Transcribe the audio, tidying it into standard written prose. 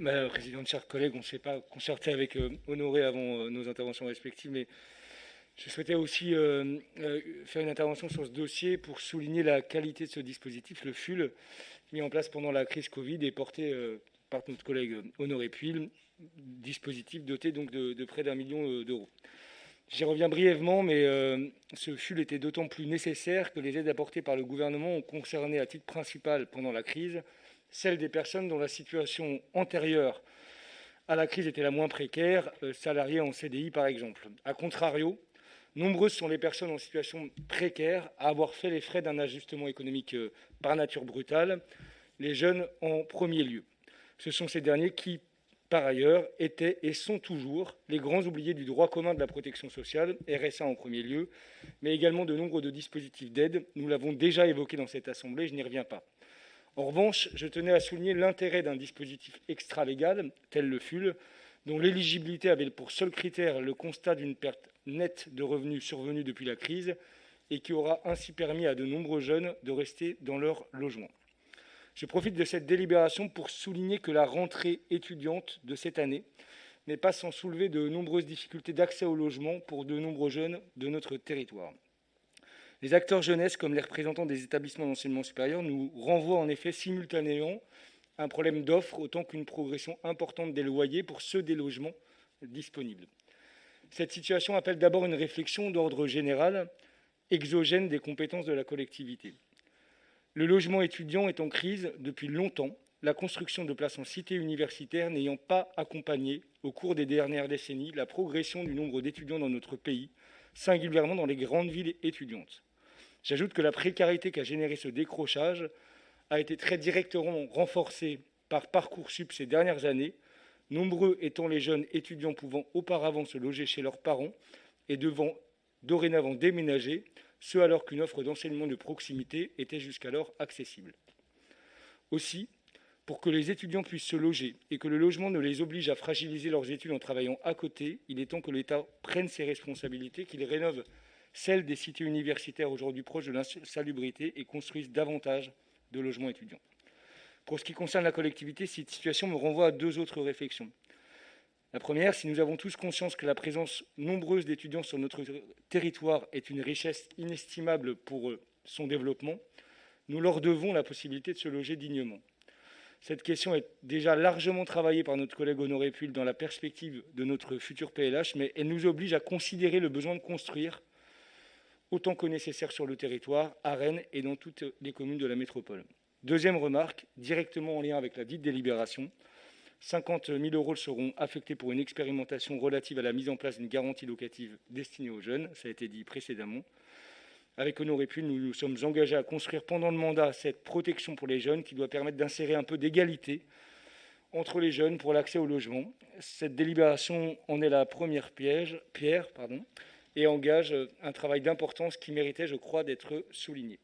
Madame la présidente, chers collègues, on ne s'est pas concerté avec Honoré avant nos interventions respectives, mais je souhaitais aussi faire une intervention sur ce dossier pour souligner la qualité de ce dispositif, le FUL, mis en place pendant la crise Covid et porté par notre collègue Honoré Puil, dispositif doté donc de près d'1 million d'euros. J'y reviens brièvement, mais ce FUL était d'autant plus nécessaire que les aides apportées par le gouvernement ont concerné à titre principal pendant la crise celles des personnes dont la situation antérieure à la crise était la moins précaire, salariés en CDI par exemple. A contrario, nombreuses sont les personnes en situation précaire à avoir fait les frais d'un ajustement économique par nature brutale, les jeunes en premier lieu. Ce sont ces derniers qui, par ailleurs, étaient et sont toujours les grands oubliés du droit commun de la protection sociale, RSA en premier lieu, mais également de nombre de dispositifs d'aide. Nous l'avons déjà évoqué dans cette Assemblée, je n'y reviens pas. En revanche, je tenais à souligner l'intérêt d'un dispositif extra-légal, tel le FUL, dont l'éligibilité avait pour seul critère le constat d'une perte nette de revenus survenue depuis la crise et qui aura ainsi permis à de nombreux jeunes de rester dans leur logement. Je profite de cette délibération pour souligner que la rentrée étudiante de cette année n'est pas sans soulever de nombreuses difficultés d'accès au logement pour de nombreux jeunes de notre territoire. Les acteurs jeunesse, comme les représentants des établissements d'enseignement supérieur, nous renvoient en effet simultanément un problème d'offre autant qu'une progression importante des loyers pour ceux des logements disponibles. Cette situation appelle d'abord une réflexion d'ordre général, exogène des compétences de la collectivité. Le logement étudiant est en crise depuis longtemps, la construction de places en cité universitaire n'ayant pas accompagné, au cours des dernières décennies, la progression du nombre d'étudiants dans notre pays, singulièrement dans les grandes villes étudiantes. J'ajoute que la précarité qu'a généré ce décrochage a été très directement renforcée par Parcoursup ces dernières années, nombreux étant les jeunes étudiants pouvant auparavant se loger chez leurs parents et devant dorénavant déménager, ce alors qu'une offre d'enseignement de proximité était jusqu'alors accessible. Aussi, pour que les étudiants puissent se loger et que le logement ne les oblige à fragiliser leurs études en travaillant à côté, il est temps que l'État prenne ses responsabilités, qu'il rénove celles des cités universitaires aujourd'hui proches de l'insalubrité et construisent davantage de logements étudiants. Pour ce qui concerne la collectivité, cette situation me renvoie à deux autres réflexions. La première, si nous avons tous conscience que la présence nombreuse d'étudiants sur notre territoire est une richesse inestimable pour son développement, nous leur devons la possibilité de se loger dignement. Cette question est déjà largement travaillée par notre collègue Honoré Puil dans la perspective de notre futur PLH, mais elle nous oblige à considérer le besoin de construire autant que nécessaire sur le territoire, à Rennes et dans toutes les communes de la métropole. Deuxième remarque, directement en lien avec la dite délibération, 50 000 euros seront affectés pour une expérimentation relative à la mise en place d'une garantie locative destinée aux jeunes, ça a été dit précédemment. Avec Honoré Puil, nous nous sommes engagés à construire pendant le mandat cette protection pour les jeunes qui doit permettre d'insérer un peu d'égalité entre les jeunes pour l'accès au logement. Cette délibération en est la première pierre et engage un travail d'importance qui méritait, je crois, d'être souligné.